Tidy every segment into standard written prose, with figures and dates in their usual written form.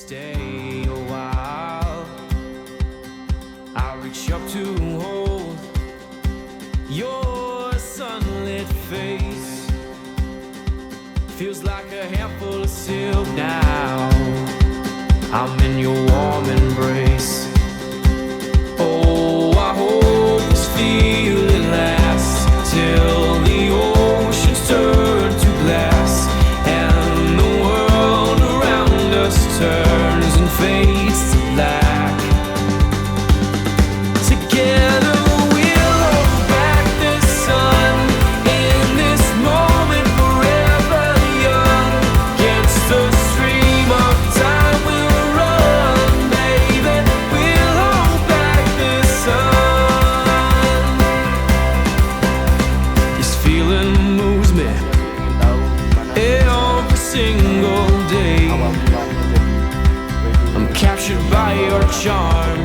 Stay a while. I reach up to hold your sunlit face. Feels like a handful of silk now. I'm in your warm embrace. Oh, I hope this feeling lasts till the oceans turn to glass and the world around us turns and fades to black. Together we'll hold back the sun in this moment, forever young. Against the stream of time we'll run, baby. We'll hold back the sun. This feeling moves me every single day. I'm captured by your charm,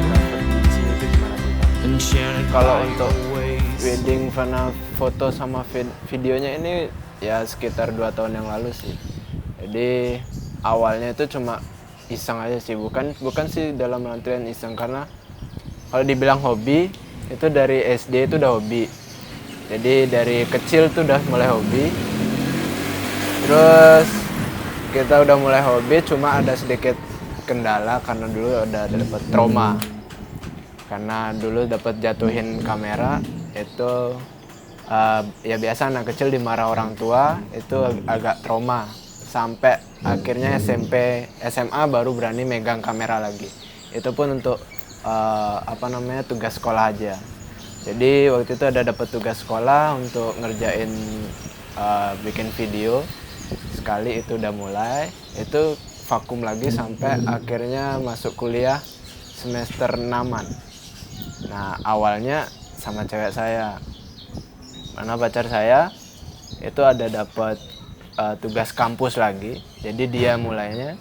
enchanted Kalau by untuk your ways. wedding Fana foto sama videonya ini ya sekitar 2 tahun yang lalu sih. Jadi awalnya itu cuma iseng aja sih, bukan sih dalam artian iseng, karena kalau dibilang hobi itu dari SD itu udah hobi. Jadi dari kecil tuh udah mulai hobi. Terus kita udah mulai hobi, cuma ada sedikit kendala karena dulu udah dapat trauma. Karena dulu dapat jatuhin kamera itu ya biasa anak kecil dimarah orang tua, itu agak trauma. Sampai akhirnya SMP, SMA baru berani megang kamera lagi. Itu pun untuk tugas sekolah aja. Jadi waktu itu ada dapat tugas sekolah untuk ngerjain bikin video. Sekali itu udah mulai, itu vakum lagi sampai akhirnya masuk kuliah semester 6-an. Nah awalnya sama cewek saya, mana pacar saya itu ada dapat tugas kampus lagi. Jadi dia mulainya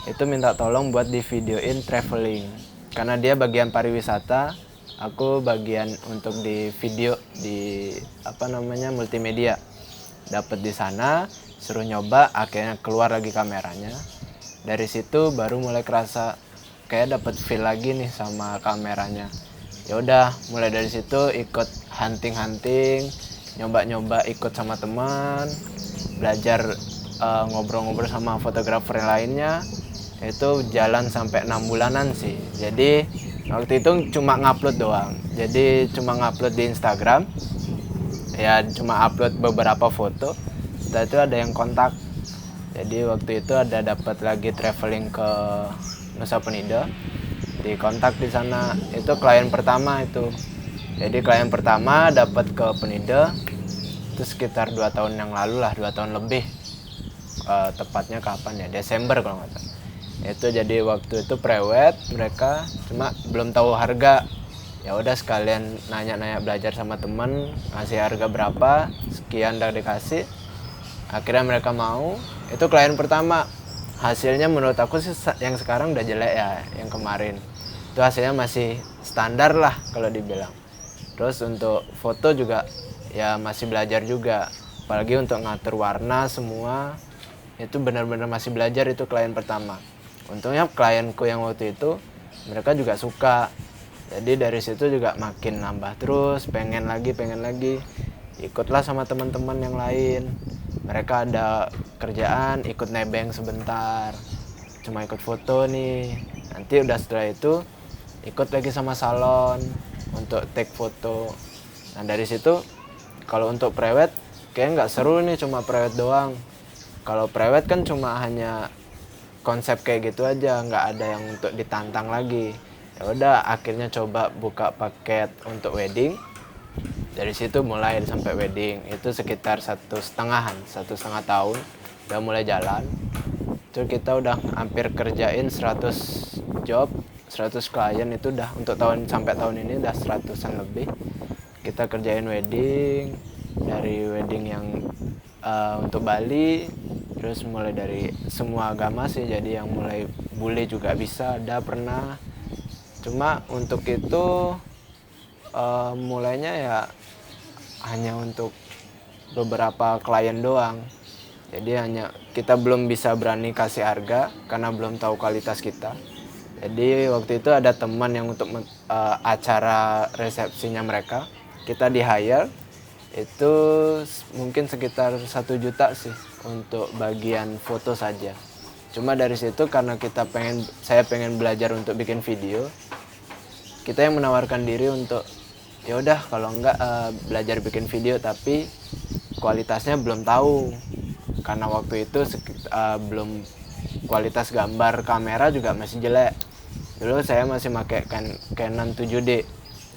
itu minta tolong buat di videoin traveling, karena dia bagian pariwisata, aku bagian untuk di video di multimedia. Dapat di sana, suruh nyoba, akhirnya keluar lagi kameranya. Dari situ baru mulai kerasa kayak dapat feel lagi nih sama kameranya. Ya udah, mulai dari situ ikut hunting, nyoba ikut sama teman, belajar ngobrol-ngobrol sama fotografer lainnya. Itu jalan sampai 6 bulanan sih. Jadi waktu itu cuma ngupload doang. Jadi cuma ngupload di Instagram. Ya cuma upload beberapa foto. Setelah itu ada yang kontak. Jadi waktu itu ada dapat lagi traveling ke Nusa Penida. Di kontak di sana, itu klien pertama itu. Jadi klien pertama dapat ke Penida itu sekitar 2 tahun yang lalu lah, 2 tahun lebih. Tepatnya kapan ya? Desember kalau nggak salah. Itu jadi waktu itu prewed mereka, cuma belum tahu harga. Ya udah sekalian nanya-nanya, belajar sama teman, ngasih harga berapa, sekian udah dikasih. Akhirnya mereka mau. Itu klien pertama. Hasilnya menurut aku sih yang sekarang udah jelek ya, yang kemarin. Itu hasilnya masih standar lah kalau dibilang. Terus untuk foto juga ya masih belajar juga. Apalagi untuk ngatur warna semua, itu benar-benar masih belajar. Itu klien pertama. Untungnya klienku yang waktu itu mereka juga suka. Jadi dari situ juga makin nambah terus, pengen lagi. Ikutlah sama teman-teman yang lain. Mereka ada kerjaan, ikut nebeng sebentar. Cuma ikut foto nih. Nanti udah setelah itu ikut lagi sama salon untuk take foto. Nah dari situ kalau untuk prewed kayak nggak seru nih cuma prewed doang. Kalau prewed kan cuma hanya konsep kayak gitu aja, nggak ada yang untuk ditantang lagi. Ya udah akhirnya coba buka paket untuk wedding. Dari situ mulai sampai wedding itu sekitar 1,5 tahun udah mulai jalan. Itu kita udah hampir kerjain 100 job, 100 klien. Itu udah untuk sampai tahun ini udah 100-an lebih. Kita kerjain wedding, dari wedding yang untuk Bali, terus mulai dari semua agama sih. Jadi yang mulai bule juga bisa, ada pernah. Cuma untuk itu mulainya ya hanya untuk beberapa klien doang. Jadi hanya kita belum bisa berani kasih harga karena belum tahu kualitas kita. Jadi waktu itu ada teman yang untuk acara resepsinya mereka, kita di hire itu mungkin sekitar 1 juta sih untuk bagian foto saja. Cuma dari situ karena saya pengen belajar untuk bikin video, kita yang menawarkan diri untuk ya udah kalau enggak belajar bikin video tapi kualitasnya belum tahu karena waktu itu belum kualitas gambar kamera juga masih jelek. Dulu saya masih pakai Canon 7D.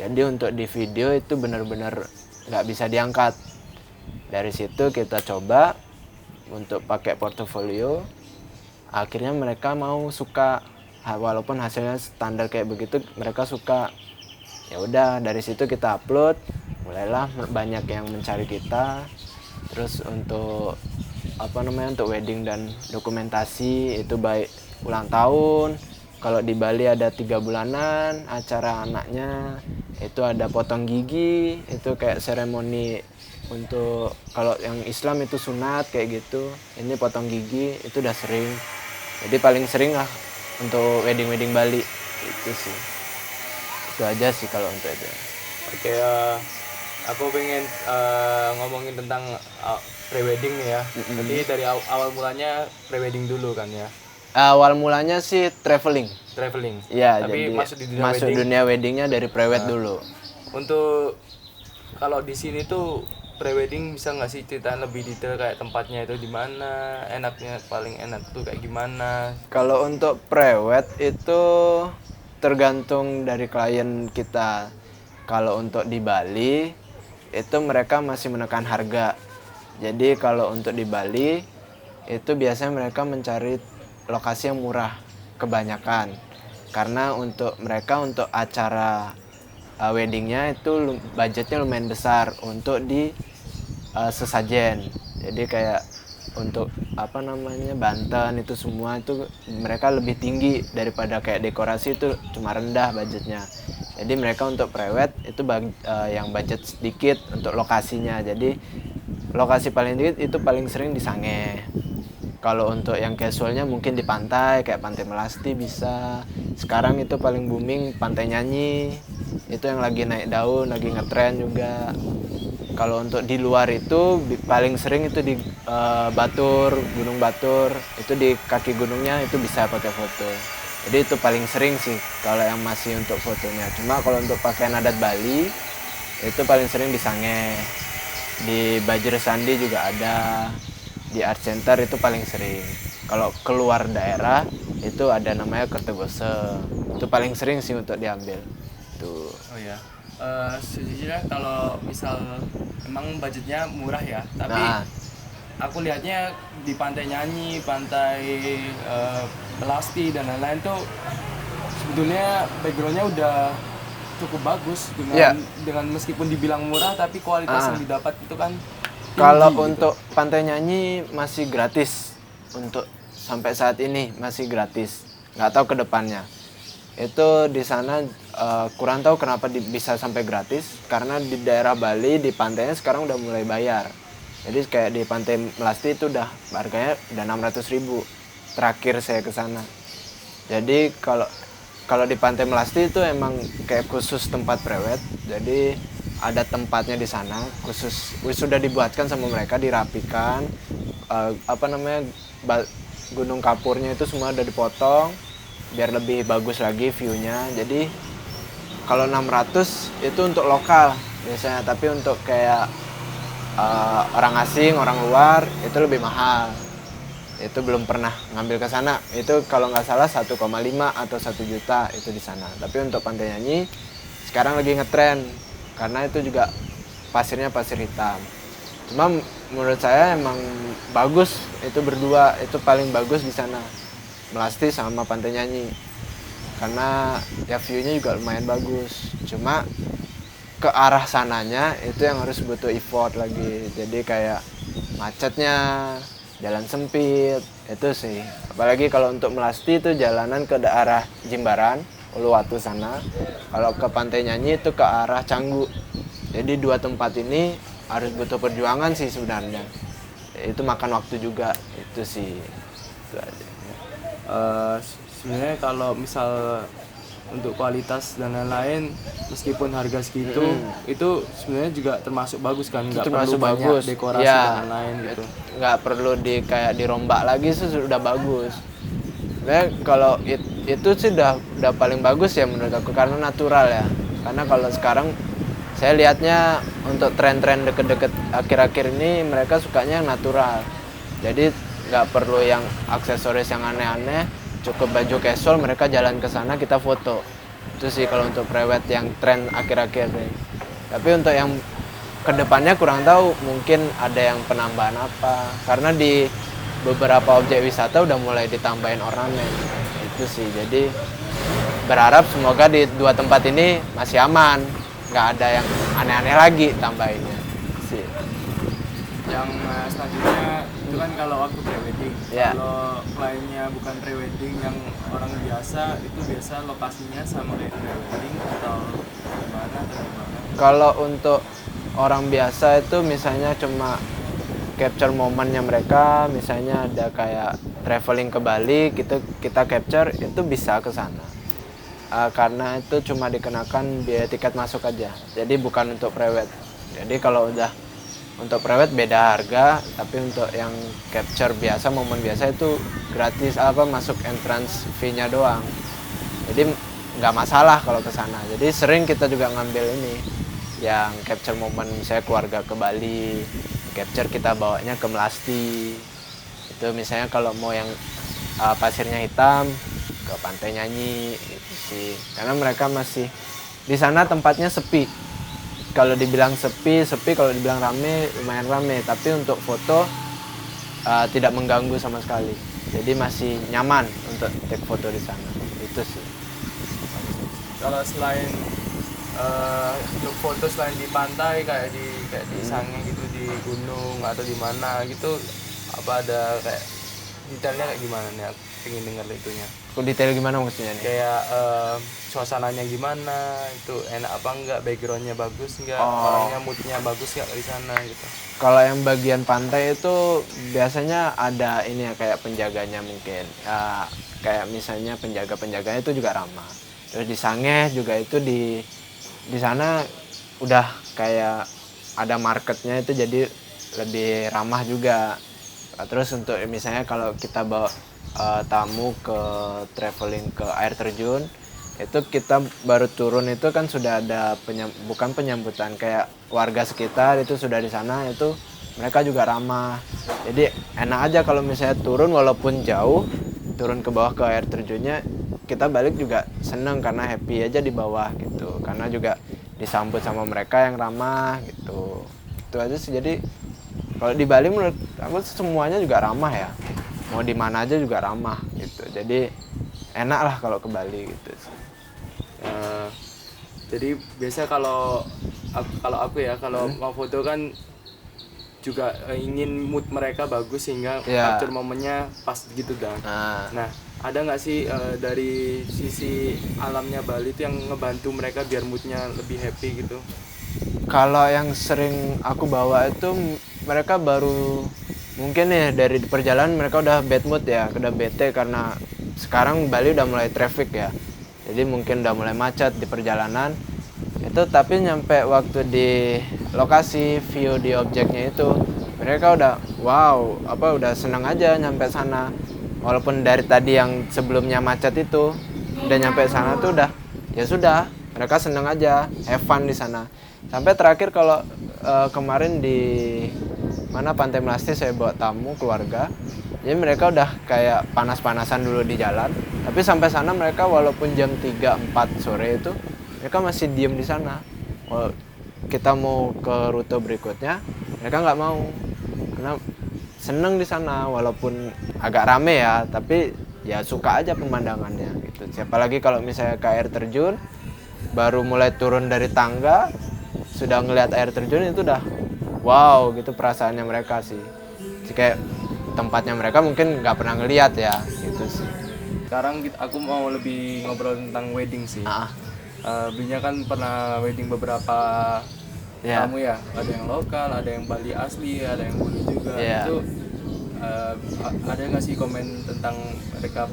Jadi untuk di video itu benar-benar nggak bisa diangkat. Dari situ kita coba untuk pakai portofolio. Akhirnya mereka suka walaupun hasilnya standar kayak begitu, mereka suka. Ya udah dari situ kita upload, mulailah banyak yang mencari kita. Terus untuk untuk wedding dan dokumentasi itu baik ulang tahun. Kalau di Bali ada 3 bulanan acara anaknya, itu ada potong gigi, itu kayak seremoni untuk kalau yang Islam itu sunat kayak gitu. Ini potong gigi itu udah sering. Jadi paling sering lah untuk wedding Bali itu sih. Itu aja sih kalau untuk itu. Oke, aku pengen ngomongin tentang prewedding nih ya. Jadi dari awal mulanya prewedding dulu kan ya. Awal mulanya sih traveling. Iya, tapi jadi masuk di dunia weddingnya dari prewed dulu. Untuk kalau di sini tuh prewedding bisa nggak sih ceritain lebih detail kayak tempatnya itu di mana, enaknya paling enak tuh kayak gimana? Kalau untuk prewed itu tergantung dari klien kita. Kalau untuk di Bali itu mereka masih menekan harga. Jadi kalau untuk di Bali itu biasanya mereka mencari lokasi yang murah kebanyakan. Karena untuk mereka untuk acara weddingnya itu budgetnya lumayan besar untuk di sesajen. Jadi kayak untuk Banten itu semua itu mereka lebih tinggi daripada kayak dekorasi itu cuma rendah budgetnya. Jadi mereka untuk prewed itu yang budget sedikit untuk lokasinya. Jadi lokasi paling dikit itu paling sering di Sange. Kalau untuk yang casualnya mungkin di pantai kayak Pantai Melasti bisa. Sekarang itu paling booming Pantai Nyanyi. Itu yang lagi naik daun, lagi ngetren juga. Kalau untuk di luar itu paling sering itu di Batur, Gunung Batur. Itu di kaki gunungnya itu bisa pakai foto. Jadi itu paling sering sih kalau yang masih untuk fotonya. Cuma kalau untuk pakaian adat Bali itu paling sering di Sange. Di Bajir Sandi juga ada. Di Art Center itu paling sering. Kalau keluar daerah itu ada namanya Kertogose. Itu paling sering sih untuk diambil. Tuh. Oh ya. Sejujurnya kalau misal emang budgetnya murah ya, tapi aku lihatnya di Pantai Nyanyi, Pantai Melasti dan lain-lain tuh sebetulnya backgroundnya udah cukup bagus dengan meskipun dibilang murah tapi kualitas yang didapat itu kan tinggi, kalau gitu. untuk Pantai Nyanyi masih gratis untuk sampai saat ini masih gratis. Nggak tahu ke depannya. Itu di sana kurang tahu kenapa bisa sampai gratis karena di daerah Bali di pantainya sekarang udah mulai bayar. Jadi kayak di Pantai Melasti itu udah harganya udah 600.000 terakhir saya ke sana. Jadi kalau di Pantai Melasti itu emang kayak khusus tempat prewed. Jadi ada tempatnya di sana khusus sudah dibuatkan sama mereka, dirapikan gunung kapurnya itu semua udah dipotong biar lebih bagus lagi view-nya. Jadi kalau 600 itu untuk lokal biasanya, tapi untuk kayak orang asing, orang luar itu lebih mahal. Itu belum pernah ngambil ke sana. Itu kalau nggak salah 1,5 atau 1 juta itu di sana. Tapi untuk Pantai Nyanyi sekarang lagi ngetren karena itu juga pasirnya pasir hitam. Cuma menurut saya emang bagus itu berdua, itu paling bagus di sana. Melasti sama Pantai Nyanyi. Karena ya view-nya juga lumayan bagus. Cuma ke arah sananya itu yang harus butuh effort lagi. Jadi kayak macetnya, jalan sempit, itu sih. Apalagi kalau untuk Melasti itu jalanan ke daerah Jimbaran, Uluwatu sana. Kalau ke Pantai Nyanyi itu ke arah Canggu. Jadi dua tempat ini harus butuh perjuangan sih sebenarnya. itu makan waktu juga itu sih. Itu aja. Sebenarnya kalau misal untuk kualitas dan lain-lain, meskipun harga segitu, itu sebenarnya juga termasuk bagus kan, nggak perlu termasuk banyak bagus. dekorasi Ya, dan lain-lain gitu. nggak perlu kayak dirombak lagi sih sudah bagus. Sebenarnya kalau itu sih udah paling bagus ya menurut aku karena natural ya. Karena kalau sekarang saya lihatnya untuk tren-tren deket-deket akhir-akhir ini mereka sukanya yang natural. Jadi nggak perlu yang aksesoris yang aneh-aneh, cukup baju casual mereka jalan ke sana kita foto. Itu sih kalau untuk prewed yang tren akhir-akhir ini. Tapi untuk yang kedepannya kurang tahu, mungkin ada yang penambahan apa. Karena di beberapa objek wisata udah mulai ditambahin ornamen. Itu sih. Jadi berharap semoga di 2 tempat ini masih aman, nggak ada yang aneh-aneh lagi tambahinnya. Sih. Yang selanjutnya itu kan kalau waktu prewedding. Ya. Kalau lainnya bukan prewedding yang orang biasa, itu biasa lokasinya sama kayak prewedding atau gimana? Kalau untuk orang biasa itu misalnya cuma capture momennya mereka, misalnya ada kayak traveling ke Bali gitu kita capture itu bisa ke sana. Karena itu cuma dikenakan biaya tiket masuk aja. Jadi bukan untuk prewed. Jadi kalau udah untuk prewed beda harga, tapi untuk yang capture biasa momen biasa itu gratis masuk entrance fee-nya doang. Jadi nggak masalah kalau ke sana. Jadi sering kita juga ngambil ini yang capture momen misalnya keluarga ke Bali, capture kita bawanya ke Melasti. Itu misalnya kalau mau yang pasirnya hitam ke Pantai Nyanyi itu sih. Karena mereka masih di sana tempatnya sepi. Kalau dibilang sepi, kalau dibilang rame, lumayan rame. Tapi untuk foto tidak mengganggu sama sekali. Jadi masih nyaman untuk take foto di sana. Itu sih. Kalau selain untuk foto selain di pantai kayak di Sange gitu, di gunung atau di mana gitu, apa ada kayak detailnya kayak gimana nih? Aku pengen denger itunya. Detail gimana maksudnya nih? Kayak suasananya gimana, itu enak apa enggak, backgroundnya bagus enggak, orangnya moodnya bagus enggak di sana gitu. Kalau yang bagian pantai itu biasanya ada ini ya kayak penjaganya mungkin. Kayak misalnya penjaganya itu juga ramah. Terus di Sange juga itu di sana udah kayak ada marketnya itu jadi lebih ramah juga. Terus untuk misalnya kalau kita bawa tamu ke traveling ke air terjun, itu kita baru turun itu kan sudah ada bukan penyambutan, kayak warga sekitar itu sudah di sana, itu mereka juga ramah. Jadi enak aja kalau misalnya turun walaupun jauh, turun ke bawah ke air terjunnya, kita balik juga seneng karena happy aja di bawah gitu. Karena juga disambut sama mereka yang ramah gitu. Itu aja sih. Jadi kalau di Bali menurut aku semuanya juga ramah ya. Mau di mana aja juga ramah gitu. Jadi enak lah kalau ke Bali gitu. Jadi biasa kalau aku ya kalau mau foto kan juga ingin mood mereka bagus sehingga capture momennya pas gitu kan. Nah, ada nggak sih dari sisi alamnya Bali itu yang ngebantu mereka biar moodnya lebih happy gitu? Kalau yang sering aku bawa itu mereka baru mungkin ya dari perjalanan mereka udah bad mood ya, udah bete karena sekarang Bali udah mulai traffic ya. Jadi mungkin udah mulai macet di perjalanan. Itu tapi nyampe waktu di lokasi view di objeknya itu mereka udah wow, udah senang aja nyampe sana. Walaupun dari tadi yang sebelumnya macet itu udah nyampe sana tuh udah ya sudah, mereka senang aja, have fun di sana. Sampai terakhir kalau kemarin di mana Pantai Melasti saya bawa tamu keluarga. Jadi mereka udah kayak panas-panasan dulu di jalan. Tapi sampai sana mereka walaupun jam 3-4 sore itu mereka masih diem di sana. Kalau kita mau ke rute berikutnya, mereka nggak mau. Karena seneng di sana walaupun agak rame ya, tapi ya suka aja pemandangannya gitu. Siapa lagi kalau misalnya ke air terjun, baru mulai turun dari tangga, sudah ngelihat air terjun itu udah wow gitu perasaannya mereka sih. Jadi kayak tempatnya mereka mungkin nggak pernah ngelihat ya gitu sih. Sekarang aku mau lebih ngobrol tentang wedding sih. Belinya kan pernah wedding beberapa Ya. tamu ya, ada yang lokal, ada yang Bali asli, ada yang Bulu juga. Ya. Itu ada nggak sih komen tentang mereka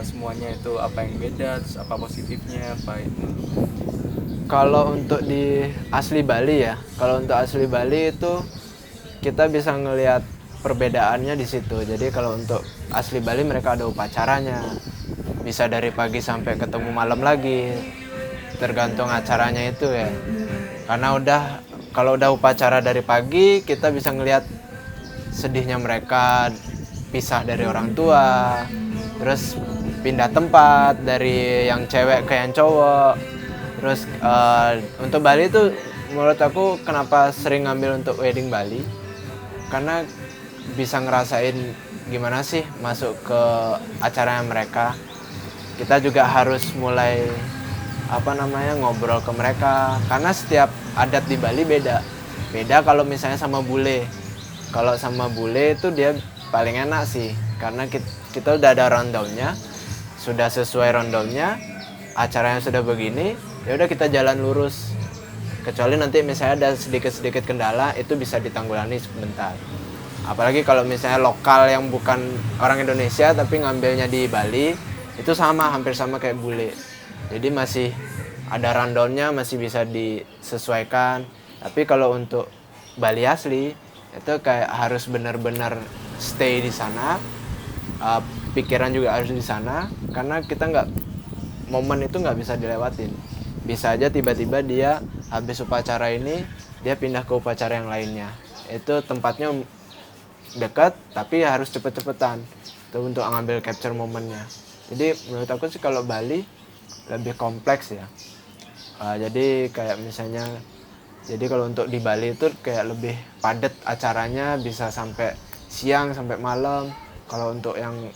semuanya itu apa yang beda, terus apa positifnya, apa itu? Kalau untuk di asli Bali ya, kalau untuk asli Bali itu kita bisa ngelihat perbedaannya di situ. Jadi kalau untuk asli Bali mereka ada upacaranya, bisa dari pagi sampai ketemu malam lagi, tergantung acaranya itu ya. Karena kalau udah upacara dari pagi, kita bisa ngelihat sedihnya mereka pisah dari orang tua, terus pindah tempat dari yang cewek ke yang cowok. Terus untuk Bali itu menurut aku kenapa sering ngambil untuk wedding Bali, karena bisa ngerasain gimana sih masuk ke acaranya mereka. Kita juga harus mulai ngobrol ke mereka, karena setiap adat di Bali beda kalau misalnya sama bule. Kalau sama bule itu dia paling enak sih, karena kita udah ada rundownnya, sudah sesuai rundownnya, acaranya sudah begini, ya udah kita jalan lurus. Kecuali nanti misalnya ada sedikit kendala, itu bisa ditanggulangi sebentar. Apalagi kalau misalnya lokal yang bukan orang Indonesia tapi ngambilnya di Bali, itu hampir sama kayak bule. Jadi masih ada rundownnya, masih bisa disesuaikan. Tapi kalau untuk Bali asli, itu kayak harus benar-benar stay di sana, pikiran juga harus di sana, karena kita momen itu nggak bisa dilewatin. Bisa aja tiba-tiba dia habis upacara ini dia pindah ke upacara yang lainnya. Itu tempatnya dekat tapi harus cepet-cepetan itu untuk ngambil capture momennya. Jadi menurut aku sih kalau Bali lebih kompleks ya. Jadi kayak misalnya, jadi kalau untuk di Bali itu kayak lebih padat acaranya, bisa sampai siang sampai malam. Kalau untuk yang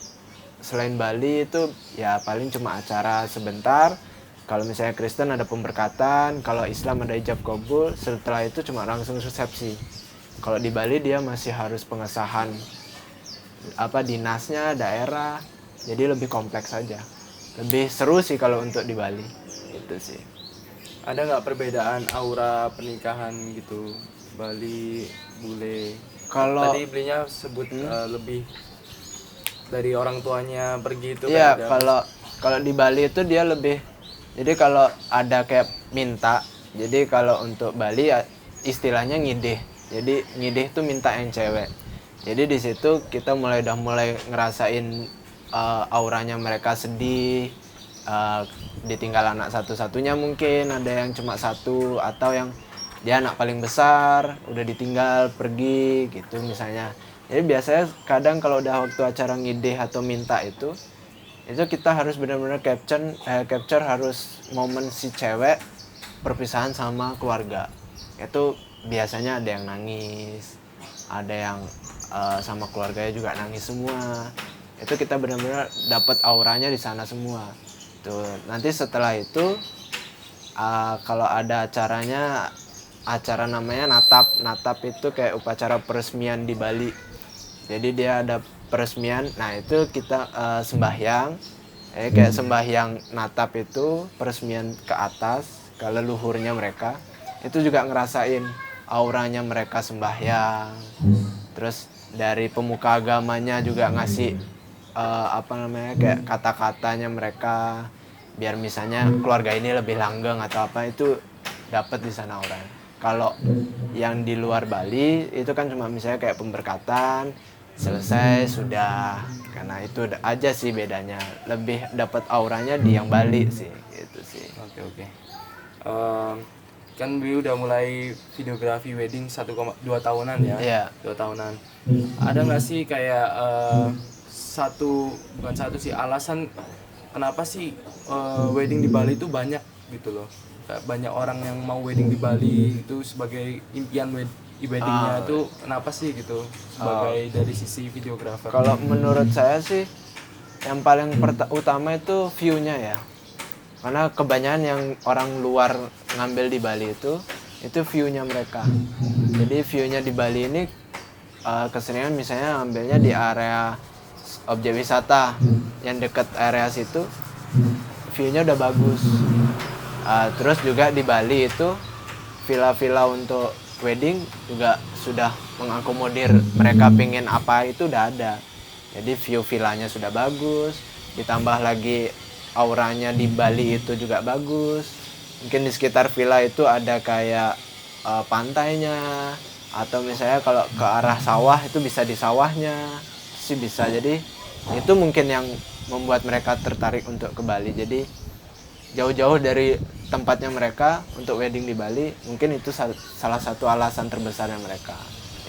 selain Bali itu ya paling cuma acara sebentar. Kalau misalnya Kristen ada pemberkatan, kalau Islam ada ijab kabul, setelah itu cuma langsung resepsi. Kalau di Bali dia masih harus pengesahan dinasnya, daerah, jadi lebih kompleks saja. Lebih seru sih kalau untuk di Bali, itu sih. Ada nggak perbedaan aura pernikahan gitu, Bali, bule? Kalau tadi belinya sebut lebih dari orang tuanya pergi itu. Iya, kalau di Bali itu dia lebih, jadi kalau ada kayak minta, jadi kalau untuk Bali istilahnya ngidih. Jadi ngidih itu minta yang cewek. Jadi di situ kita mulai ngerasain auranya mereka sedih, ditinggal anak satu-satunya, mungkin ada yang cuma satu, atau yang dia anak paling besar udah ditinggal pergi gitu misalnya. Jadi biasanya kadang kalau udah waktu acara ngidih atau minta itu kita harus benar-benar capture harus momen si cewek perpisahan sama keluarga. Itu biasanya ada yang nangis, ada yang sama keluarganya juga nangis semua. Itu kita benar-benar dapat auranya di sana semua. Tuh, nanti setelah itu kalau ada acara namanya natap itu kayak upacara peresmian di Bali. Jadi dia ada peresmian, nah itu kita sembahyang, kayak sembahyang natap itu peresmian ke atas, ke leluhurnya mereka. Itu juga ngerasain auranya mereka sembahyang. Terus dari pemuka agamanya juga ngasih kayak kata-katanya mereka, biar misalnya keluarga ini lebih langgeng atau apa, itu dapat di sana auranya. Kalau yang di luar Bali itu kan cuma misalnya kayak pemberkatan, selesai sudah, karena itu aja sih bedanya. Lebih dapat auranya di yang Bali sih, gitu sih. Oke. Kan Bi udah mulai videografi wedding 1,2 tahunan ya. Iya. 2 tahunan. Ada nggak sih kayak bukan satu sih, alasan kenapa sih wedding di Bali itu banyak gitu loh? Banyak orang yang mau wedding di Bali itu sebagai impian weddingnya itu kenapa sih gitu, sebagai dari sisi videografer? Kalau menurut saya sih yang paling utama itu view-nya ya. Karena kebanyakan yang orang luar ngambil di Bali itu view-nya mereka. Jadi view-nya di Bali ini keseringan misalnya ngambilnya di area objek wisata yang dekat area situ, view-nya udah bagus. Terus juga di Bali itu villa-villa untuk wedding juga sudah mengakomodir mereka pingin apa itu udah ada. Jadi view villanya sudah bagus, ditambah lagi auranya di Bali itu juga bagus. Mungkin di sekitar villa itu ada kayak pantainya, atau misalnya kalau ke arah sawah itu bisa di sawahnya sih bisa. Jadi itu mungkin yang membuat mereka tertarik untuk ke Bali. Jadi jauh-jauh dari tempatnya mereka untuk wedding di Bali, mungkin itu salah satu alasan terbesarnya mereka.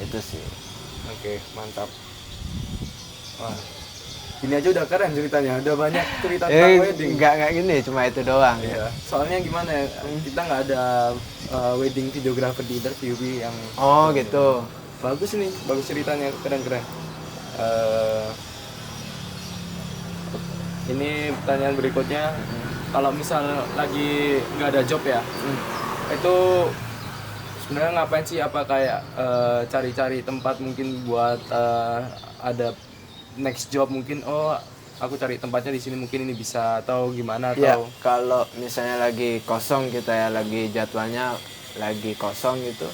Itu sih. Oke, mantap. Wah, ini aja udah keren ceritanya, udah banyak cerita tentang wedding. Enggak gini, cuma itu doang. Iya. Soalnya gimana ya, kita nggak ada wedding videographer di interview yang. Oh gitu. Bagus nih, bagus ceritanya, keren-keren. Ini pertanyaan berikutnya. Kalau misal lagi nggak ada job ya, itu sebenarnya ngapain sih? Apa kayak cari-cari tempat mungkin buat ada next job mungkin? Oh, aku cari tempatnya di sini mungkin ini bisa, atau gimana? Atau Ya, kalau misalnya lagi kosong kita ya, lagi jadwalnya lagi kosong gitu,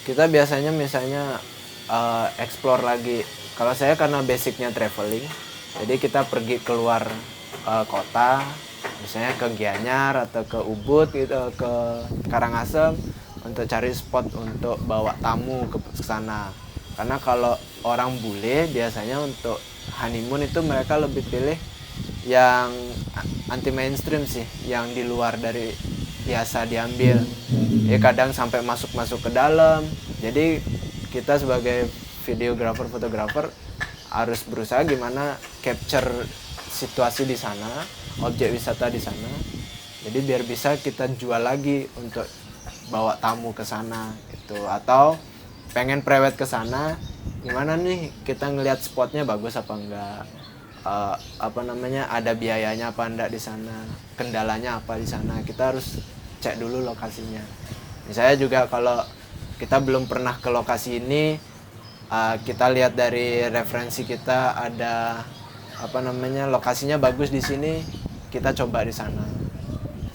kita biasanya misalnya explore lagi. Kalau saya karena basicnya traveling, jadi kita pergi keluar kota, misalnya ke Gianyar atau ke Ubud gitu, ke Karangasem, untuk cari spot untuk bawa tamu ke sana. Karena kalau orang bule biasanya untuk honeymoon itu mereka lebih pilih yang anti mainstream sih, yang di luar dari biasa diambil. Ya kadang sampai masuk ke dalam. Jadi kita sebagai videographer, fotografer harus berusaha gimana capture situasi di sana, objek wisata di sana. Jadi biar bisa kita jual lagi untuk bawa tamu ke sana gitu. Atau pengen prewed ke sana, gimana nih kita ngelihat spotnya bagus apa enggak, ada biayanya apa enggak di sana, kendalanya apa di sana, kita harus cek dulu lokasinya. Misalnya juga kalau kita belum pernah ke lokasi ini, kita lihat dari referensi kita ada lokasinya bagus di sini, kita coba di sana.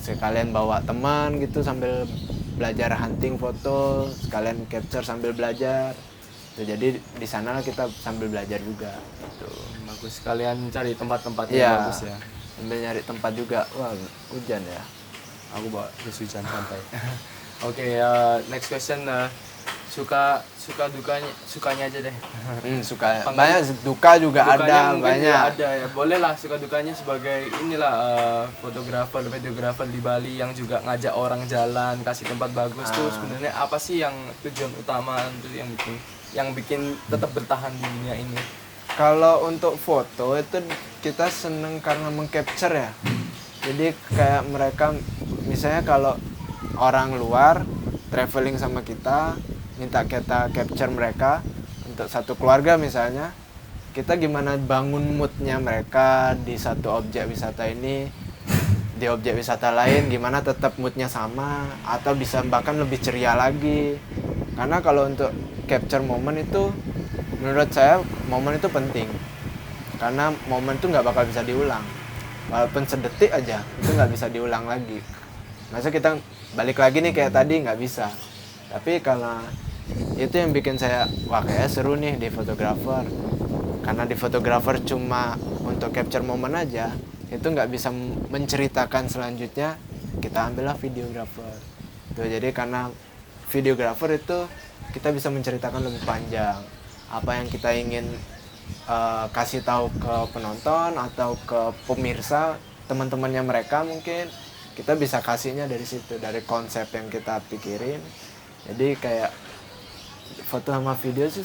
Sekalian bawa teman gitu sambil belajar hunting foto, sekalian capture sambil belajar. Jadi di sana kita sambil belajar juga. Gitu. bagus, sekalian cari tempat-tempatnya Iya, bagus ya. sambil nyari tempat juga. Wah, hujan ya. Aku bawa jas hujan santai. Oke, next question. Sukanya aja deh. Suka banyak, duka juga Dukanya ada mungkin banyak. juga ada ya. Boleh lah suka dukanya sebagai inilah videographer di Bali yang juga ngajak orang jalan, kasih tempat bagus tuh sebenarnya apa sih yang tujuan utama tuh yang bikin tetap bertahan di dunia ini? Kalau untuk foto itu kita seneng karena mengcapture ya. Jadi kayak mereka misalnya kalau orang luar traveling sama kita, minta kita capture mereka untuk satu keluarga misalnya, kita gimana bangun moodnya mereka di satu objek wisata ini, di objek wisata lain gimana tetap moodnya sama atau bisa bahkan lebih ceria lagi. Karena kalau untuk capture momen itu menurut saya momen itu penting, karena momen itu nggak bakal bisa diulang, walaupun sedetik aja itu nggak bisa diulang lagi. Masa kita balik lagi nih kayak tadi, nggak bisa. Tapi kalau itu yang bikin saya wah kayak seru nih di fotografer, karena di fotografer cuma untuk capture momen aja, itu nggak bisa menceritakan selanjutnya, kita ambillah videografer. Tuh, jadi karena videografer itu kita bisa menceritakan lebih panjang apa yang kita ingin kasih tahu ke penonton atau ke pemirsa, teman-temannya mereka mungkin kita bisa kasihnya dari situ, dari konsep yang kita pikirin. Jadi kayak foto sama video sih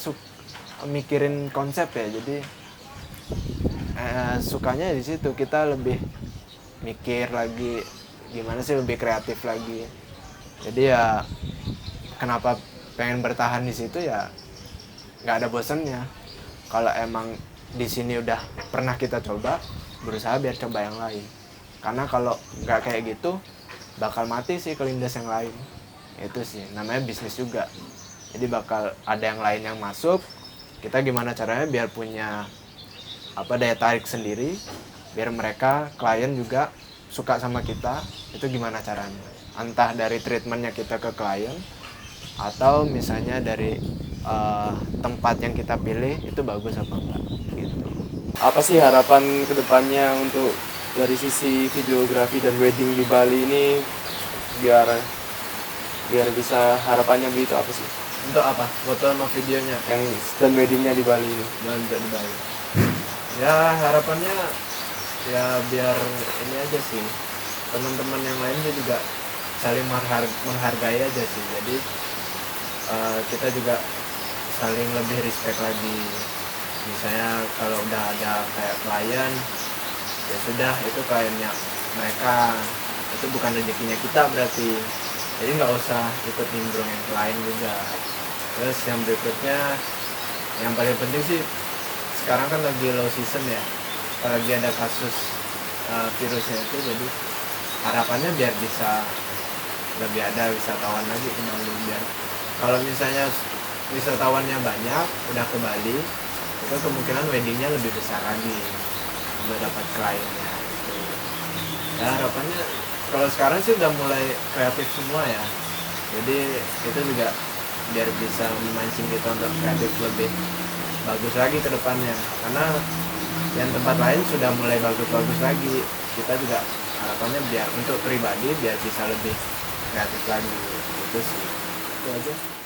mikirin konsep ya, jadi sukanya di situ, kita lebih mikir lagi gimana sih, lebih kreatif lagi. Jadi ya kenapa pengen bertahan di situ ya, nggak ada bosannya. Kalau emang di sini udah pernah kita coba, berusaha biar coba yang lain. Karena kalau nggak kayak gitu, bakal mati sih kelindas yang lain. Itu sih, namanya bisnis juga. Jadi bakal ada yang lain yang masuk, kita gimana caranya biar punya daya tarik sendiri, biar mereka, klien juga suka sama kita, itu gimana caranya. entah dari treatmentnya kita ke klien atau misalnya dari tempat yang kita pilih itu bagus apa enggak gitu. Apa sih harapan kedepannya untuk dari sisi videografi dan wedding di Bali ini, biar bisa harapannya begitu apa sih? Untuk apa? Foto sama videonya Yang dan weddingnya di Bali ini. dan di Bali. Ya harapannya ya biar ini aja sih, teman-teman yang lainnya juga saling menghargai aja sih. Jadi kita juga saling lebih respect lagi. Misalnya kalau udah ada kayak klien, ya sudah itu kliennya mereka, itu bukan rezekinya kita berarti. Jadi nggak usah ikut nimbrung yang lain juga. Terus yang berikutnya, yang paling penting sih sekarang kan lagi low season ya, lagi ada kasus virusnya itu, jadi harapannya biar bisa lebih ada wisatawan lagi ke Bali. Biar kalau misalnya wisatawannya banyak udah ke Bali, itu kemungkinan weddingnya lebih besar lagi untuk dapat kliennya gitu. Ya harapannya kalau sekarang sih udah mulai kreatif semua ya, jadi itu juga biar bisa memancing kita untuk kreatif lebih bagus lagi ke depannya, karena yang tempat lain sudah mulai bagus-bagus lagi. Kita juga harapannya biar untuk pribadi biar bisa lebih kreatif lagi, itu sih. Itu aja.